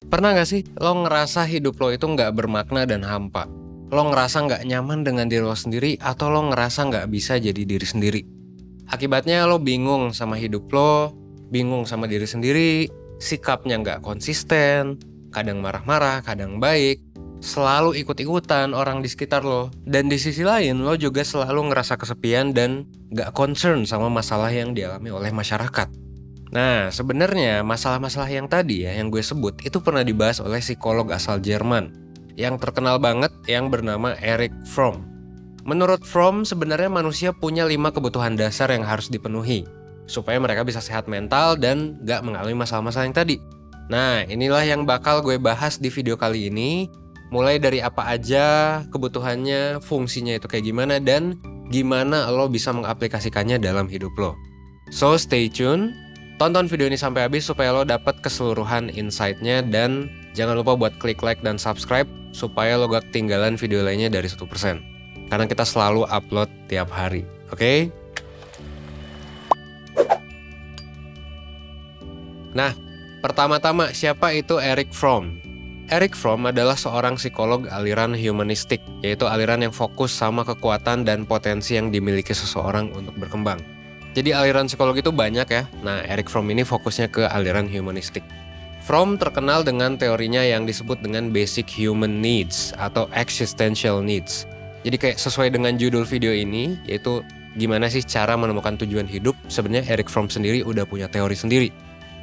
Pernah gak sih lo ngerasa hidup lo itu gak bermakna dan hampa? Lo ngerasa gak nyaman dengan diri lo sendiri atau lo ngerasa gak bisa jadi diri sendiri? Akibatnya lo bingung sama hidup lo, bingung sama diri sendiri, sikapnya gak konsisten, kadang marah-marah, kadang baik, selalu ikut-ikutan orang di sekitar lo. Dan di sisi lain lo juga selalu ngerasa kesepian dan gak concern sama masalah yang dialami oleh masyarakat. Nah, sebenarnya masalah-masalah yang tadi ya, yang gue sebut, itu pernah dibahas oleh psikolog asal Jerman yang terkenal banget yang bernama Erich Fromm. Menurut Fromm, sebenarnya manusia punya 5 kebutuhan dasar yang harus dipenuhi supaya mereka bisa sehat mental dan gak mengalami masalah-masalah yang tadi. Nah, inilah yang bakal gue bahas di video kali ini, mulai dari apa aja kebutuhannya, fungsinya itu kayak gimana, dan gimana lo bisa mengaplikasikannya dalam hidup lo. So, stay tune. Tonton video ini sampai habis supaya lo dapat keseluruhan insight-nya, dan jangan lupa buat klik like dan subscribe supaya lo gak ketinggalan video lainnya dari 1%. Karena kita selalu upload tiap hari, oke? Nah, pertama-tama siapa itu Erich Fromm? Erich Fromm adalah seorang psikolog aliran humanistik, yaitu aliran yang fokus sama kekuatan dan potensi yang dimiliki seseorang untuk berkembang. Jadi aliran psikologi itu banyak ya. Nah, Erich Fromm ini fokusnya ke aliran humanistik. Fromm terkenal dengan teorinya yang disebut dengan basic human needs atau existential needs. Jadi kayak sesuai dengan judul video ini, yaitu gimana sih cara menemukan tujuan hidup. Sebenarnya Erich Fromm sendiri udah punya teori sendiri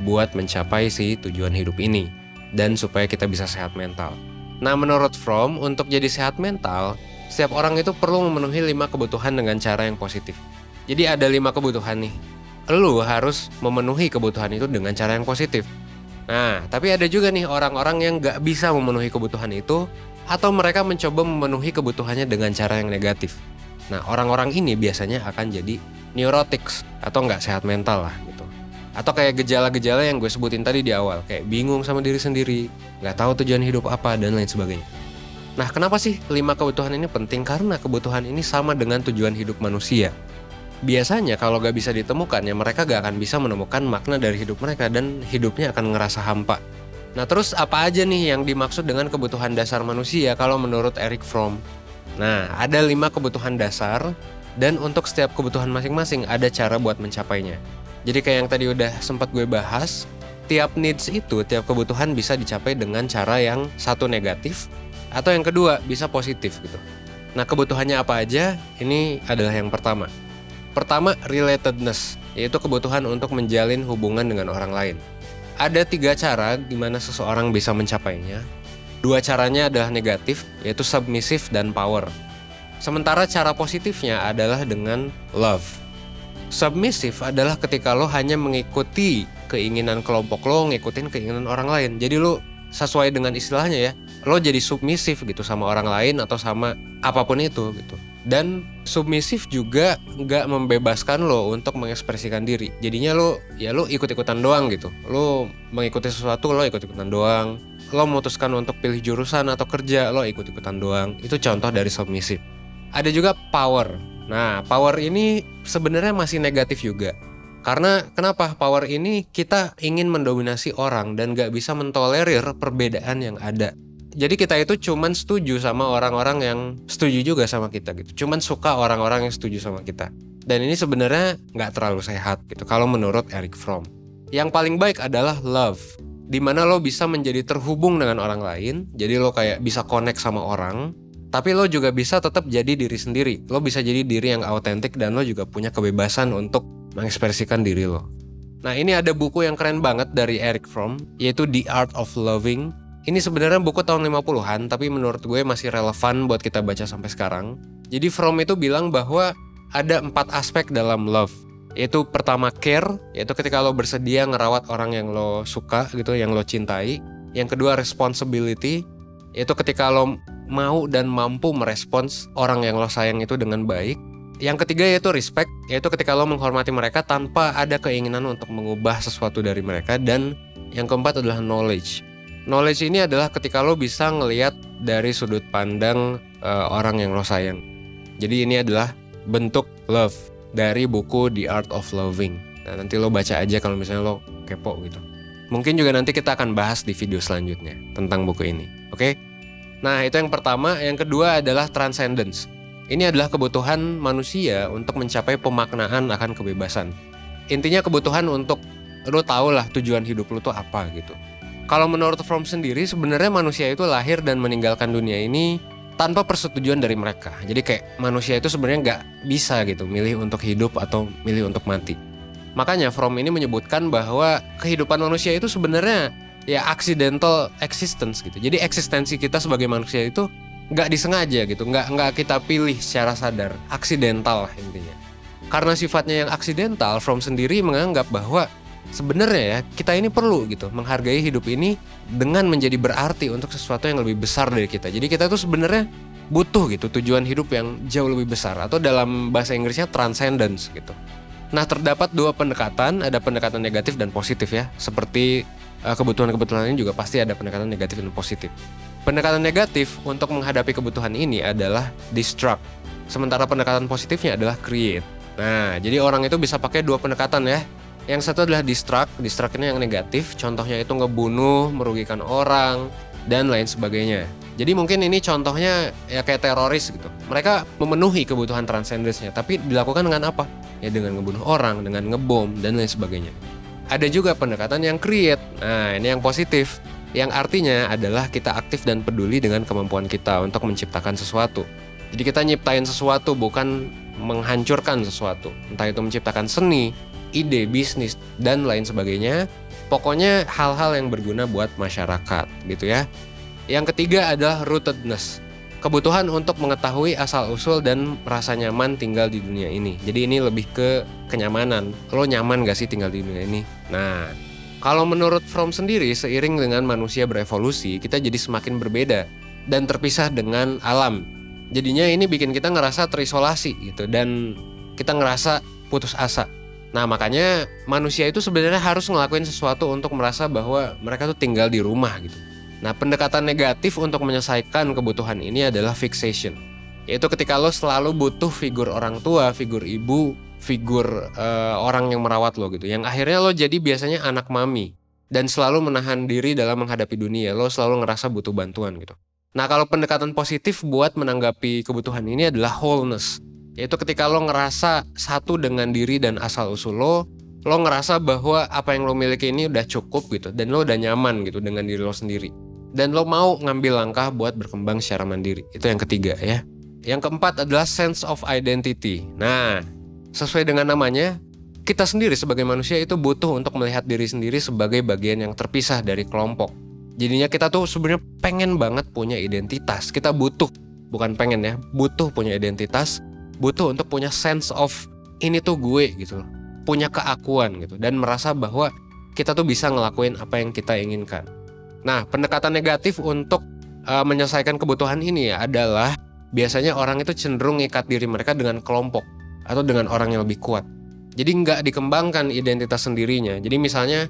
buat mencapai si tujuan hidup ini dan supaya kita bisa sehat mental. Nah, menurut Fromm, untuk jadi sehat mental, setiap orang itu perlu memenuhi 5 kebutuhan dengan cara yang positif. Jadi ada 5 kebutuhan nih. Lu harus memenuhi kebutuhan itu dengan cara yang positif. Nah, tapi ada juga nih orang-orang yang gak bisa memenuhi kebutuhan itu, atau mereka mencoba memenuhi kebutuhannya dengan cara yang negatif. Nah, orang-orang ini biasanya akan jadi neurotics atau gak sehat mental lah gitu. Atau kayak gejala-gejala yang gue sebutin tadi di awal, kayak bingung sama diri sendiri, gak tahu tujuan hidup apa, dan lain sebagainya. Nah, kenapa sih 5 kebutuhan ini penting? Karena kebutuhan ini sama dengan tujuan hidup manusia. Biasanya kalau gak bisa ditemukan ya mereka gak akan bisa menemukan makna dari hidup mereka dan hidupnya akan ngerasa hampa. Nah, terus apa aja nih yang dimaksud dengan kebutuhan dasar manusia kalau menurut Erich Fromm? Nah, ada 5 kebutuhan dasar dan untuk setiap kebutuhan masing-masing ada cara buat mencapainya. Jadi kayak yang tadi udah sempat gue bahas, tiap needs itu, tiap kebutuhan bisa dicapai dengan cara yang satu negatif atau yang kedua bisa positif gitu. Nah, kebutuhannya apa aja? Ini adalah yang pertama. Pertama, relatedness, yaitu kebutuhan untuk menjalin hubungan dengan orang lain. Ada 3 cara gimana seseorang bisa mencapainya. 2 caranya adalah negatif, yaitu submissive dan power. Sementara cara positifnya adalah dengan love. Submissive adalah ketika lo hanya mengikuti keinginan kelompok lo, ngikutin keinginan orang lain. Jadi lo sesuai dengan istilahnya ya, lo jadi submisif gitu sama orang lain atau sama apapun itu gitu. Dan submisif juga nggak membebaskan lo untuk mengekspresikan diri. Jadinya lo ikut-ikutan doang gitu. Lo mengikuti sesuatu, lo ikut-ikutan doang. Lo memutuskan untuk pilih jurusan atau kerja, lo ikut-ikutan doang. Itu contoh dari submisif. Ada juga power. Nah, power ini sebenarnya masih negatif juga. Karena kenapa? Power ini kita ingin mendominasi orang dan gak bisa mentolerir perbedaan yang ada. Jadi kita itu cuman setuju sama orang-orang yang setuju juga sama kita gitu. Cuman suka orang-orang yang setuju sama kita. Dan ini sebenarnya gak terlalu sehat gitu kalau menurut Erich Fromm. Yang paling baik adalah love, dimana lo bisa menjadi terhubung dengan orang lain. Jadi lo kayak bisa connect sama orang, tapi lo juga bisa tetap jadi diri sendiri. Lo bisa jadi diri yang autentik dan lo juga punya kebebasan untuk mengekspresikan diri lo. Nah, ini ada buku yang keren banget dari Erich Fromm, yaitu The Art of Loving. Ini sebenarnya buku tahun 50-an, tapi menurut gue masih relevan buat kita baca sampai sekarang. Jadi Fromm itu bilang bahwa ada 4 aspek dalam love. Yaitu pertama care, yaitu ketika lo bersedia ngerawat orang yang lo suka gitu, yang lo cintai. Yang kedua responsibility, yaitu ketika lo mau dan mampu merespons orang yang lo sayang itu dengan baik. Yang ketiga yaitu respect, yaitu ketika lo menghormati mereka tanpa ada keinginan untuk mengubah sesuatu dari mereka. Dan yang keempat adalah knowledge. Knowledge ini adalah ketika lo bisa ngelihat dari sudut pandang orang yang lo sayang. Jadi ini adalah bentuk love dari buku The Art of Loving. Nah, nanti lo baca aja kalau misalnya lo kepo gitu. Mungkin juga nanti kita akan bahas di video selanjutnya tentang buku ini. Oke? Nah, itu yang pertama. Yang kedua adalah transcendence. Ini adalah kebutuhan manusia untuk mencapai pemaknaan akan kebebasan. Intinya kebutuhan untuk lo tau lah tujuan hidup lo tuh apa gitu. Kalau menurut Fromm sendiri, sebenarnya manusia itu lahir dan meninggalkan dunia ini tanpa persetujuan dari mereka. Jadi kayak manusia itu sebenarnya nggak bisa gitu milih untuk hidup atau milih untuk mati. Makanya Fromm ini menyebutkan bahwa kehidupan manusia itu sebenarnya ya accidental existence gitu. Jadi eksistensi kita sebagai manusia itu nggak disengaja gitu, nggak kita pilih secara sadar, aksidental lah intinya. Karena sifatnya yang aksidental, Fromm sendiri menganggap bahwa sebenarnya ya kita ini perlu gitu menghargai hidup ini dengan menjadi berarti untuk sesuatu yang lebih besar dari kita. Jadi kita tuh sebenarnya butuh gitu tujuan hidup yang jauh lebih besar, atau dalam bahasa Inggrisnya transcendence gitu. Nah, terdapat dua pendekatan, ada pendekatan negatif dan positif ya. Seperti kebutuhan-kebutuhan ini juga pasti ada pendekatan negatif dan positif. Pendekatan negatif untuk menghadapi kebutuhan ini adalah destruct. Sementara pendekatan positifnya adalah create. Nah, jadi orang itu bisa pakai dua pendekatan ya. Yang satu adalah destruct ini yang negatif. Contohnya itu ngebunuh, merugikan orang, dan lain sebagainya. Jadi mungkin ini contohnya ya kayak teroris gitu. Mereka memenuhi kebutuhan transcendence-nya, tapi dilakukan dengan apa? Ya dengan ngebunuh orang, dengan ngebom, dan lain sebagainya. Ada juga pendekatan yang create. Nah, ini yang positif. Yang artinya adalah kita aktif dan peduli dengan kemampuan kita untuk menciptakan sesuatu. Jadi kita nyiptain sesuatu, bukan menghancurkan sesuatu. Entah itu menciptakan seni, ide, bisnis, dan lain sebagainya. Pokoknya hal-hal yang berguna buat masyarakat gitu ya. Yang ketiga adalah rootedness. Kebutuhan untuk mengetahui asal-usul dan merasa nyaman tinggal di dunia ini. Jadi ini lebih ke kenyamanan. Lo nyaman gak sih tinggal di dunia ini? Nah, kalau menurut Fromm sendiri, seiring dengan manusia berevolusi, kita jadi semakin berbeda dan terpisah dengan alam. Jadinya ini bikin kita ngerasa terisolasi gitu, dan kita ngerasa putus asa. Nah, makanya manusia itu sebenarnya harus ngelakuin sesuatu untuk merasa bahwa mereka tuh tinggal di rumah gitu. Nah, pendekatan negatif untuk menyelesaikan kebutuhan ini adalah fixation. Yaitu ketika lo selalu butuh figur orang tua, figur ibu, figur orang yang merawat lo gitu. Yang akhirnya lo jadi biasanya anak mami. Dan selalu menahan diri dalam menghadapi dunia. Lo selalu ngerasa butuh bantuan gitu. Nah, kalau pendekatan positif buat menanggapi kebutuhan ini adalah wholeness. Yaitu ketika lo ngerasa satu dengan diri dan asal-usul lo ngerasa bahwa apa yang lo miliki ini udah cukup gitu. Dan lo udah nyaman gitu dengan diri lo sendiri. Dan lo mau ngambil langkah buat berkembang secara mandiri. Itu yang ketiga ya. Yang keempat adalah sense of identity. Nah, sesuai dengan namanya, kita sendiri sebagai manusia itu butuh untuk melihat diri sendiri sebagai bagian yang terpisah dari kelompok. Jadinya kita tuh sebenarnya pengen banget punya identitas. Kita butuh, bukan pengen ya, butuh punya identitas. Butuh untuk punya sense of ini tuh gue gitu loh. Punya keakuan gitu. Dan merasa bahwa kita tuh bisa ngelakuin apa yang kita inginkan. Nah, pendekatan negatif untuk menyelesaikan kebutuhan ini ya adalah biasanya orang itu cenderung ngikat diri mereka dengan kelompok atau dengan orang yang lebih kuat. Jadi nggak dikembangkan identitas sendirinya. Jadi misalnya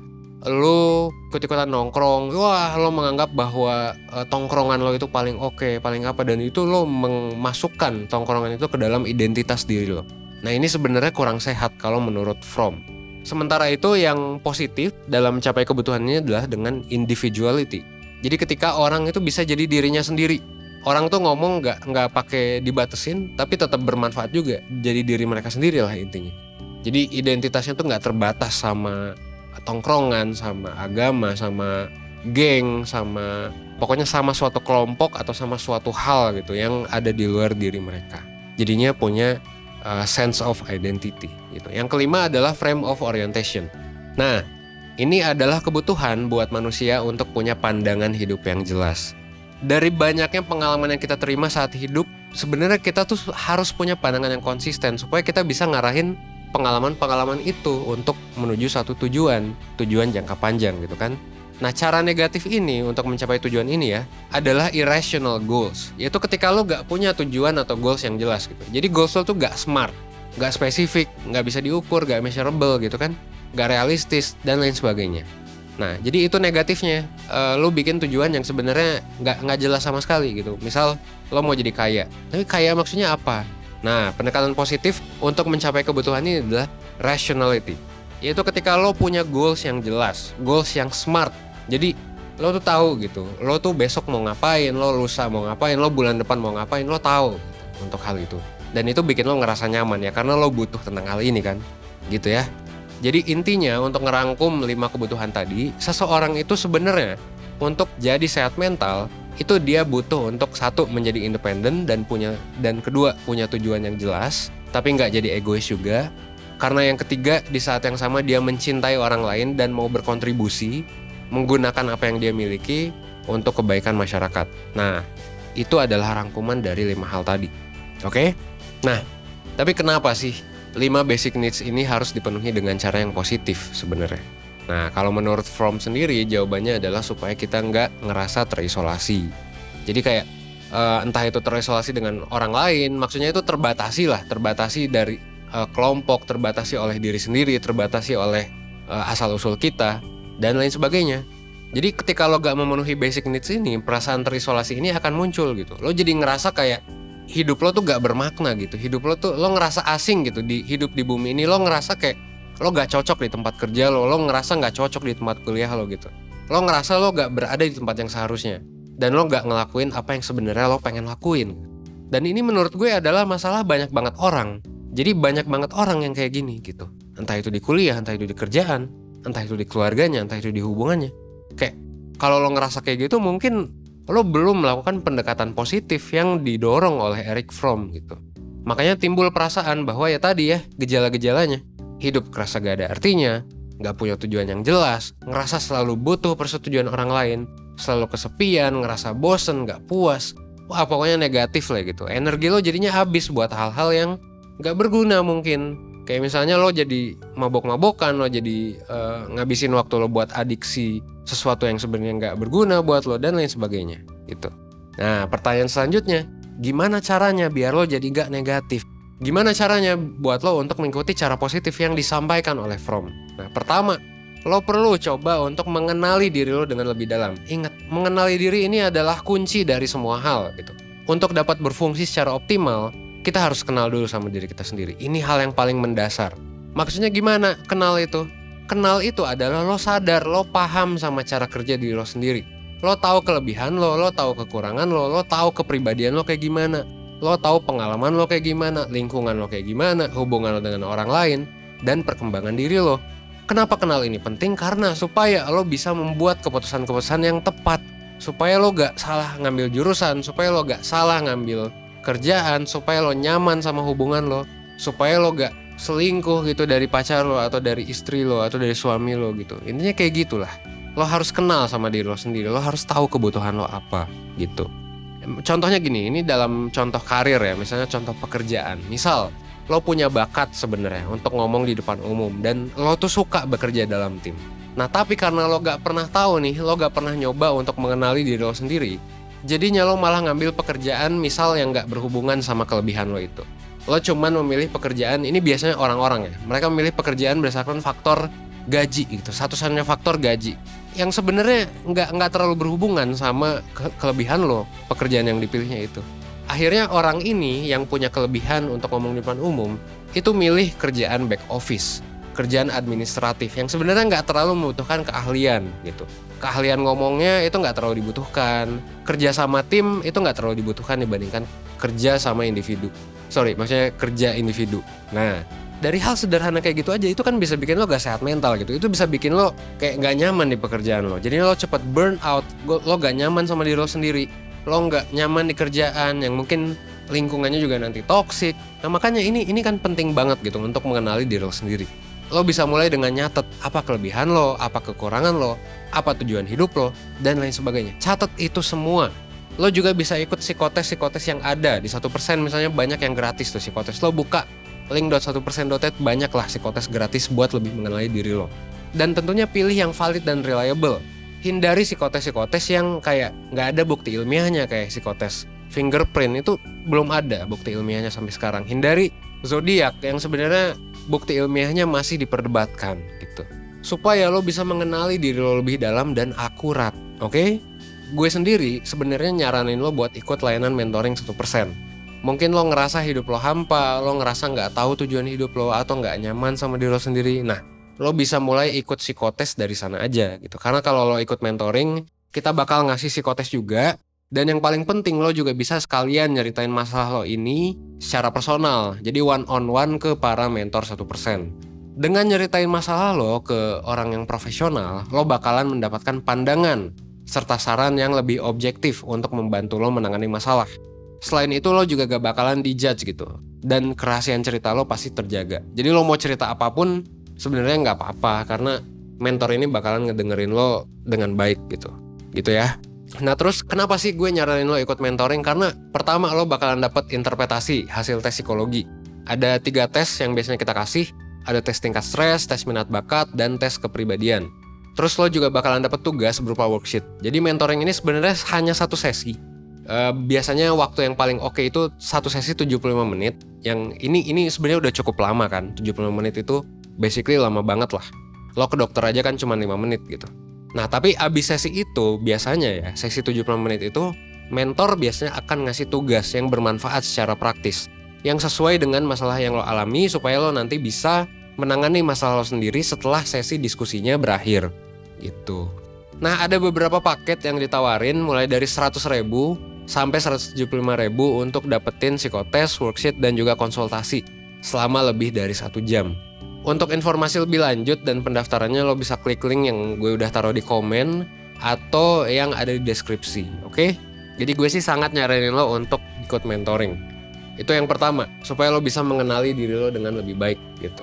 lo ikut-ikutan nongkrong, wah lo menganggap bahwa tongkrongan lo itu paling oke, paling apa, dan itu lo memasukkan tongkrongan itu ke dalam identitas diri lo. Nah, ini sebenarnya kurang sehat kalau menurut Fromm. Sementara itu yang positif dalam mencapai kebutuhannya adalah dengan individuality. Jadi ketika orang itu bisa jadi dirinya sendiri. Orang tuh ngomong nggak pakai dibatesin, tapi tetap bermanfaat juga. Jadi diri mereka sendiri lah intinya. Jadi identitasnya tuh nggak terbatas sama tongkrongan, sama agama, sama geng, sama pokoknya sama suatu kelompok atau sama suatu hal gitu yang ada di luar diri mereka. Jadinya punya sense of identity gitu. Yang kelima adalah frame of orientation. Nah, ini adalah kebutuhan buat manusia untuk punya pandangan hidup yang jelas. Dari banyaknya pengalaman yang kita terima saat hidup, sebenarnya kita tuh harus punya pandangan yang konsisten supaya kita bisa ngarahin pengalaman-pengalaman itu untuk menuju satu tujuan jangka panjang gitu kan. Nah, cara negatif ini untuk mencapai tujuan ini ya adalah irrational goals. Yaitu ketika lo gak punya tujuan atau goals yang jelas gitu. Jadi goals lo tuh gak smart, gak spesifik, gak bisa diukur, gak measurable gitu kan, gak realistis, dan lain sebagainya. Nah, jadi itu negatifnya. Lo bikin tujuan yang sebenarnya gak jelas sama sekali gitu. Misal lo mau jadi kaya, tapi kaya maksudnya apa? Nah, pendekatan positif untuk mencapai kebutuhan ini adalah rationality. Yaitu ketika lo punya goals yang jelas, goals yang smart. Jadi lo tuh tahu gitu, lo tuh besok mau ngapain, lo lusa mau ngapain, lo bulan depan mau ngapain, lo tahu gitu, untuk hal itu. Dan itu bikin lo ngerasa nyaman ya, karena lo butuh tentang hal ini kan, gitu ya. Jadi intinya untuk ngerangkum 5 kebutuhan tadi, seseorang itu sebenarnya untuk jadi sehat mental, itu dia butuh untuk satu, menjadi independen dan kedua, punya tujuan yang jelas, tapi nggak jadi egois juga. Karena yang ketiga, di saat yang sama dia mencintai orang lain dan mau berkontribusi, menggunakan apa yang dia miliki untuk kebaikan masyarakat. Nah, itu adalah rangkuman dari 5 hal tadi. Oke? Nah, tapi kenapa sih 5 basic needs ini harus dipenuhi dengan cara yang positif sebenarnya? Nah, kalau menurut Fromm sendiri, jawabannya adalah supaya kita nggak ngerasa terisolasi. Jadi kayak entah itu terisolasi dengan orang lain, maksudnya itu terbatasi dari kelompok, terbatasi oleh diri sendiri, terbatasi oleh asal-usul kita, dan lain sebagainya. Jadi ketika lo gak memenuhi basic needs ini, perasaan terisolasi ini akan muncul gitu. Lo jadi ngerasa kayak hidup lo tuh gak bermakna gitu. Hidup lo tuh, lo ngerasa asing gitu, hidup di bumi ini. Lo ngerasa kayak lo gak cocok di tempat kerja lo ngerasa gak cocok di tempat kuliah lo gitu. Lo ngerasa lo gak berada di tempat yang seharusnya, dan lo gak ngelakuin apa yang sebenarnya lo pengen lakuin. Dan ini menurut gue adalah masalah banyak banget orang. Jadi banyak banget orang yang kayak gini gitu. Entah itu di kuliah, entah itu di kerjaan, entah itu di keluarganya, entah itu di hubungannya. Kayak kalau lo ngerasa kayak gitu, mungkin lo belum melakukan pendekatan positif yang didorong oleh Erich Fromm gitu. Makanya timbul perasaan bahwa ya tadi ya, gejala-gejalanya. Hidup kerasa gak ada artinya, gak punya tujuan yang jelas, ngerasa selalu butuh persetujuan orang lain, selalu kesepian, ngerasa bosen, gak puas. Wah, pokoknya negatif lah gitu. Energi lo jadinya habis buat hal-hal yang gak berguna mungkin. Kayak misalnya lo jadi mabok-mabokan, lo jadi ngabisin waktu lo buat adiksi sesuatu yang sebenarnya gak berguna buat lo, dan lain sebagainya gitu. Nah, pertanyaan selanjutnya, gimana caranya biar lo jadi gak negatif? Gimana caranya buat lo untuk mengikuti cara positif yang disampaikan oleh Fromm? Nah, pertama, lo perlu coba untuk mengenali diri lo dengan lebih dalam. Ingat, mengenali diri ini adalah kunci dari semua hal gitu. Untuk dapat berfungsi secara optimal, kita harus kenal dulu sama diri kita sendiri. Ini hal yang paling mendasar. Maksudnya gimana kenal itu? Kenal itu adalah lo sadar, lo paham sama cara kerja diri lo sendiri. Lo tahu kelebihan lo tahu kekurangan lo tahu kepribadian lo kayak gimana. Lo tahu pengalaman lo kayak gimana, lingkungan lo kayak gimana, hubungan lo dengan orang lain, dan perkembangan diri lo. Kenapa kenal ini penting? Karena supaya lo bisa membuat keputusan-keputusan yang tepat. Supaya lo gak salah ngambil jurusan, supaya lo gak salah ngambil kerjaan, supaya lo nyaman sama hubungan lo, supaya lo gak selingkuh gitu dari pacar lo, atau dari istri lo, atau dari suami lo gitu. Intinya kayak gitulah. Lo harus kenal sama diri lo sendiri, lo harus tahu kebutuhan lo apa gitu. Contohnya gini, ini dalam contoh karir ya, misalnya contoh pekerjaan. Misal, lo punya bakat sebenarnya untuk ngomong di depan umum, dan lo tuh suka bekerja dalam tim. Nah, tapi karena lo gak pernah tahu nih, lo gak pernah nyoba untuk mengenali diri lo sendiri, jadinya lo malah ngambil pekerjaan misal yang gak berhubungan sama kelebihan lo itu. Lo cuman memilih pekerjaan, ini biasanya orang-orang ya, mereka memilih pekerjaan berdasarkan faktor gaji gitu, satu-satunya faktor gaji, yang sebenarnya nggak terlalu berhubungan sama kelebihan lo, pekerjaan yang dipilihnya itu. Akhirnya orang ini yang punya kelebihan untuk ngomong di depan umum, itu milih kerjaan back office, kerjaan administratif yang sebenarnya nggak terlalu membutuhkan keahlian gitu. Keahlian ngomongnya itu nggak terlalu dibutuhkan, kerja sama tim itu nggak terlalu dibutuhkan dibandingkan kerja sama individu. Maksudnya kerja individu. Nah, dari hal sederhana kayak gitu aja, itu kan bisa bikin lo gak sehat mental gitu. Itu bisa bikin lo kayak gak nyaman di pekerjaan lo. Jadi lo cepet burn out, lo gak nyaman sama diri lo sendiri, lo gak nyaman di kerjaan yang mungkin lingkungannya juga nanti toksik. Nah, makanya ini kan penting banget gitu untuk mengenali diri lo sendiri. Lo bisa mulai dengan nyatet apa kelebihan lo, apa kekurangan lo, apa tujuan hidup lo, dan lain sebagainya. Catat itu semua. Lo juga bisa ikut psikotes yang ada di 1%, misalnya banyak yang gratis tuh psikotes. Lo buka link.1%.net, banyaklah psikotes gratis buat lebih mengenali diri lo. Dan tentunya pilih yang valid dan reliable. Hindari psikotes yang kayak nggak ada bukti ilmiahnya, kayak psikotes fingerprint itu belum ada bukti ilmiahnya sampai sekarang. Hindari zodiak yang sebenarnya bukti ilmiahnya masih diperdebatkan gitu. Supaya lo bisa mengenali diri lo lebih dalam dan akurat, oke? Gue sendiri sebenarnya nyaranin lo buat ikut layanan mentoring 1%. Mungkin lo ngerasa hidup lo hampa, lo ngerasa nggak tahu tujuan hidup lo, atau nggak nyaman sama diri lo sendiri. Nah, lo bisa mulai ikut psikotes dari sana aja gitu. Karena kalau lo ikut mentoring, kita bakal ngasih psikotes juga. Dan yang paling penting, lo juga bisa sekalian nyeritain masalah lo ini secara personal. Jadi one on one ke para mentor 1%. Dengan nyeritain masalah lo ke orang yang profesional, lo bakalan mendapatkan pandangan serta saran yang lebih objektif untuk membantu lo menangani masalah. Selain itu, lo juga gak bakalan dijudge gitu. Dan kerahasiaan cerita lo pasti terjaga. Jadi lo mau cerita apapun sebenarnya nggak apa-apa, karena mentor ini bakalan ngedengerin lo dengan baik gitu. Gitu ya. Nah terus kenapa sih gue nyaranin lo ikut mentoring? Karena pertama, lo bakalan dapet interpretasi hasil tes psikologi. Ada 3 tes yang biasanya kita kasih. Ada tes tingkat stres, tes minat bakat, dan tes kepribadian. Terus lo juga bakalan dapet tugas berupa worksheet. Jadi mentoring ini sebenarnya hanya 1 sesi. Biasanya waktu yang paling oke itu 1 sesi 75 menit. Yang ini sebenarnya udah cukup lama kan. 75 menit itu basically lama banget lah. Lo ke dokter aja kan cuma 5 menit gitu. Nah tapi abis sesi itu biasanya ya, sesi 75 menit itu mentor biasanya akan ngasih tugas yang bermanfaat secara praktis, yang sesuai dengan masalah yang lo alami supaya lo nanti bisa menangani masalah lo sendiri setelah sesi diskusinya berakhir gitu. Nah ada beberapa paket yang ditawarin mulai dari 100.000 sampai 175.000 untuk dapetin psikotes, worksheet, dan juga konsultasi selama lebih dari 1 jam. Untuk informasi lebih lanjut dan pendaftarannya lo bisa klik link yang gue udah taruh di komen atau yang ada di deskripsi, oke? Jadi gue sih sangat nyaranin lo untuk ikut mentoring. Itu yang pertama, supaya lo bisa mengenali diri lo dengan lebih baik gitu.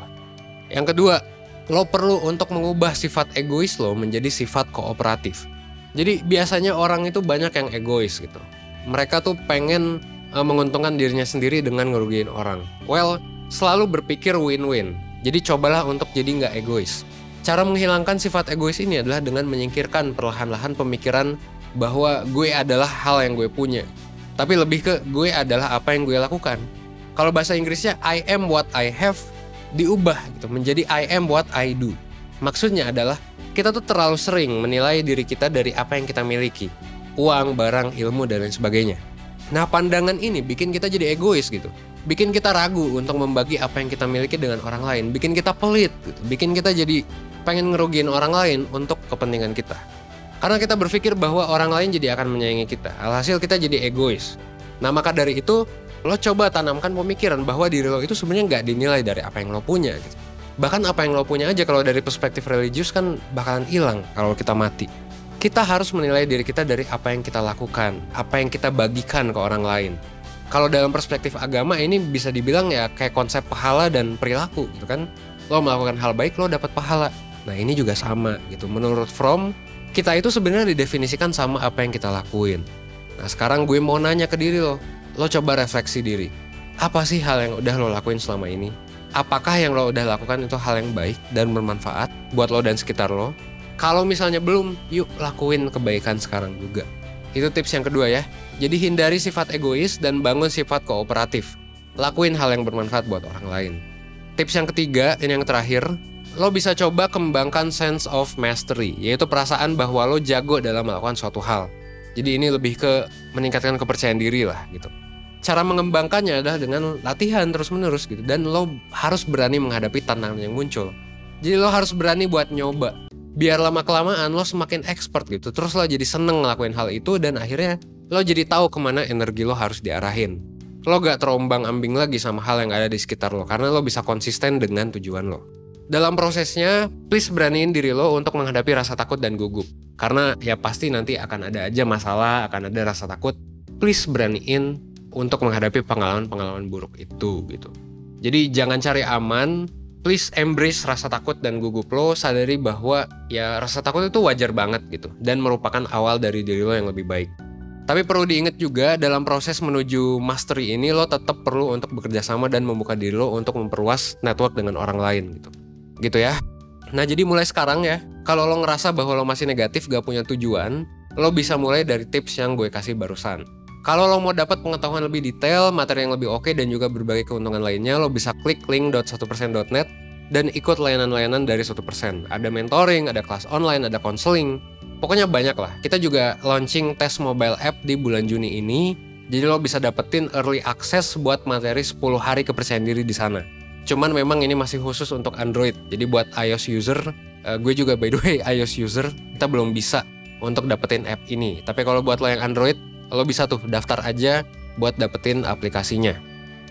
Yang kedua, lo perlu untuk mengubah sifat egois lo menjadi sifat kooperatif. Jadi biasanya orang itu banyak yang egois gitu. Mereka tuh pengen menguntungkan dirinya sendiri dengan ngerugiin orang. Well, selalu berpikir win-win. Jadi cobalah untuk jadi nggak egois. Cara menghilangkan sifat egois ini adalah dengan menyingkirkan perlahan-lahan pemikiran bahwa gue adalah hal yang gue punya. Tapi lebih ke gue adalah apa yang gue lakukan. Kalau bahasa Inggrisnya I am what I have diubah gitu menjadi I am what I do. Maksudnya adalah kita tuh terlalu sering menilai diri kita dari apa yang kita miliki. Uang, barang, ilmu, dan lain sebagainya. Nah pandangan ini bikin kita jadi egois gitu. Bikin kita ragu untuk membagi apa yang kita miliki dengan orang lain. Bikin kita pelit gitu. Bikin kita jadi pengen ngerugiin orang lain untuk kepentingan kita. Karena kita berpikir bahwa orang lain jadi akan menyayangi kita. Alhasil kita jadi egois. Nah maka dari itu lo coba tanamkan pemikiran bahwa diri lo itu sebenarnya nggak dinilai dari apa yang lo punya gitu. Bahkan apa yang lo punya aja kalau dari perspektif religius kan bakalan hilang kalau kita mati. Kita harus menilai diri kita dari apa yang kita lakukan, apa yang kita bagikan ke orang lain. Kalau dalam perspektif agama ini bisa dibilang ya kayak konsep pahala dan perilaku gitu kan. Lo melakukan hal baik lo dapat pahala. Nah ini juga sama gitu. Menurut Fromm, kita itu sebenarnya didefinisikan sama apa yang kita lakuin. Nah sekarang gue mau nanya ke diri lo. Lo coba refleksi diri. Apa sih hal yang udah lo lakuin selama ini? Apakah yang lo udah lakukan itu hal yang baik dan bermanfaat buat lo dan sekitar lo? Kalau misalnya belum, yuk lakuin kebaikan sekarang juga. Itu tips yang kedua ya. Jadi hindari sifat egois dan bangun sifat kooperatif. Lakuin hal yang bermanfaat buat orang lain. Tips yang ketiga, ini yang terakhir. Lo bisa coba kembangkan sense of mastery, yaitu perasaan bahwa lo jago dalam melakukan suatu hal. Jadi ini lebih ke meningkatkan kepercayaan diri lah gitu. Cara mengembangkannya adalah dengan latihan terus-menerus gitu. Dan lo harus berani menghadapi tantangan yang muncul. Jadi lo harus berani buat nyoba. Biar lama-kelamaan lo semakin expert gitu. Terus lo jadi seneng ngelakuin hal itu dan akhirnya lo jadi tahu kemana energi lo harus diarahin. Lo gak terombang-ambing lagi sama hal yang ada di sekitar lo karena lo bisa konsisten dengan tujuan lo. Dalam prosesnya, please beraniin diri lo untuk menghadapi rasa takut dan gugup. Karena ya pasti nanti akan ada aja masalah, akan ada rasa takut. Please beraniin untuk menghadapi pengalaman-pengalaman buruk itu gitu. Jadi jangan cari aman. Please embrace rasa takut dan gugup lo, sadari bahwa ya rasa takut itu wajar banget gitu dan merupakan awal dari diri lo yang lebih baik. Tapi perlu diingat juga dalam proses menuju mastery ini lo tetap perlu untuk bekerja sama dan membuka diri lo untuk memperluas network dengan orang lain gitu. Gitu ya. Nah jadi mulai sekarang ya, kalau lo ngerasa bahwa lo masih negatif gak punya tujuan, lo bisa mulai dari tips yang gue kasih barusan. Kalau lo mau dapat pengetahuan lebih detail, materi yang lebih oke dan juga berbagai keuntungan lainnya, lo bisa klik link.1%.net dan ikut layanan-layanan dari 1%. Ada mentoring, ada kelas online, ada konseling. Pokoknya banyak lah. Kita juga launching tes mobile app di bulan Juni ini. Jadi lo bisa dapetin early access buat materi 10 hari kepercayaan diri di sana. Cuman memang ini masih khusus untuk Android. Jadi buat iOS user, gue juga by the way iOS user, kita belum bisa untuk dapetin app ini. Tapi kalau buat lo yang Android, lo bisa tuh daftar aja buat dapetin aplikasinya.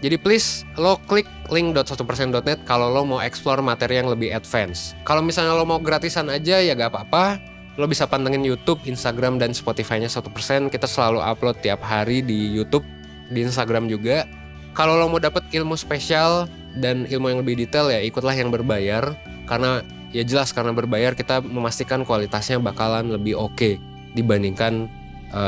Jadi please, lo klik link .1%.net kalau lo mau explore materi yang lebih advance. Kalau misalnya lo mau gratisan aja ya gak apa-apa. Lo bisa pantengin YouTube, Instagram, dan Spotify-nya 1%. Kita selalu upload tiap hari di YouTube, di Instagram juga. Kalau lo mau dapet ilmu spesial dan ilmu yang lebih detail ya ikutlah yang berbayar. Karena ya jelas karena berbayar kita memastikan kualitasnya bakalan lebih oke dibandingkan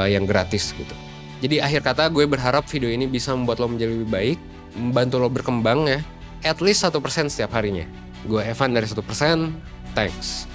yang gratis gitu. Jadi akhir kata gue berharap video ini bisa membuat lo menjadi lebih baik, membantu lo berkembang ya, at least 1% setiap harinya. Gue Evan dari 1%, thanks.